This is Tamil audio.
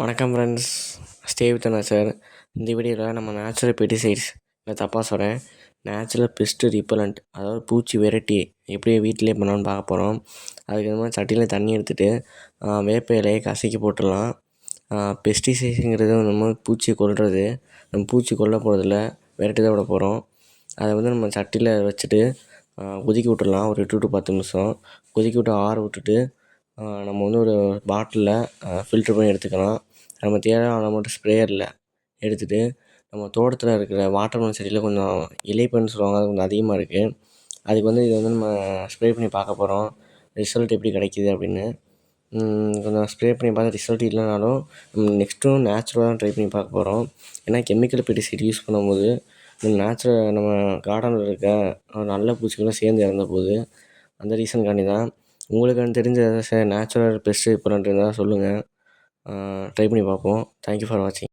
வணக்கம் ஃப்ரெண்ட்ஸ். Stay with sir. இந்த வீடியோவில் நம்ம நேச்சுரல் பெஸ்டிசைட்ஸ் இல்லை தப்பாக சொல்கிறேன், நேச்சுரல் பெஸ்ட் ரிப்பலண்ட், அதாவது பூச்சி விரட்டி எப்படி வீட்டிலே பண்ணலான்னு பார்க்க போகிறோம். அதுக்கு இந்த மாதிரி சட்டியில் தண்ணி எடுத்துகிட்டு வேப்ப இலையை கசக்கி போட்டுடலாம். பெஸ்டிசைட்ஸுங்கிறது நம்ம பூச்சி கொல்வது, நம்ம பூச்சி கொல்ல போகிறதில்ல, விரட்டி தான் விட போகிறோம். அதை நம்ம சட்டியில் வச்சுட்டு கொதிக்க விட்டுடலாம். ஒரு 8 to 10 நிமிஷம் கொதிக்க விட்டு ஆற விட்டுட்டு நம்ம ஒரு பாட்டிலில் ஃபில்ட்ரு பண்ணி எடுத்துக்கலாம். நம்ம தேவையான மட்டும் ஸ்ப்ரேயரில் எடுத்துகிட்டு நம்ம தோட்டத்தில் இருக்கிற வாட்டர்மெலன் செடியில் கொஞ்சம் இலைப்பன்னு சொல்லுவாங்க, அது கொஞ்சம் அதிகமாக இருக்குது. அதுக்கு இதை நம்ம ஸ்ப்ரே பண்ணி பார்க்க போகிறோம், ரிசல்ட் எப்படி கிடைக்கிது அப்படின்னு. கொஞ்சம் ஸ்ப்ரே பண்ணி பார்த்து ரிசல்ட் இல்லைனாலும் நம்ம நெக்ஸ்ட்டும் நேச்சுரலாக தான் ட்ரை பண்ணி பார்க்க போகிறோம். ஏன்னா கெமிக்கல் பெஸ்டிசைட் யூஸ் பண்ணும்போது நேச்சுரல் நம்ம கார்டனில் இருக்க நல்ல பூச்சிகளும் சேர்ந்து இறந்த போகுது. அந்த ரீசனுக்காண்டி தான். உங்களுக்கு தெரிஞ்ச நேச்சுரல் பெஸ்ட் ரிப்பலண்ட் இருந்தால் சொல்லுங்கள், ட்ரை பண்ணி பார்ப்போம். தேங்க்யூ ஃபார் வாட்சிங்.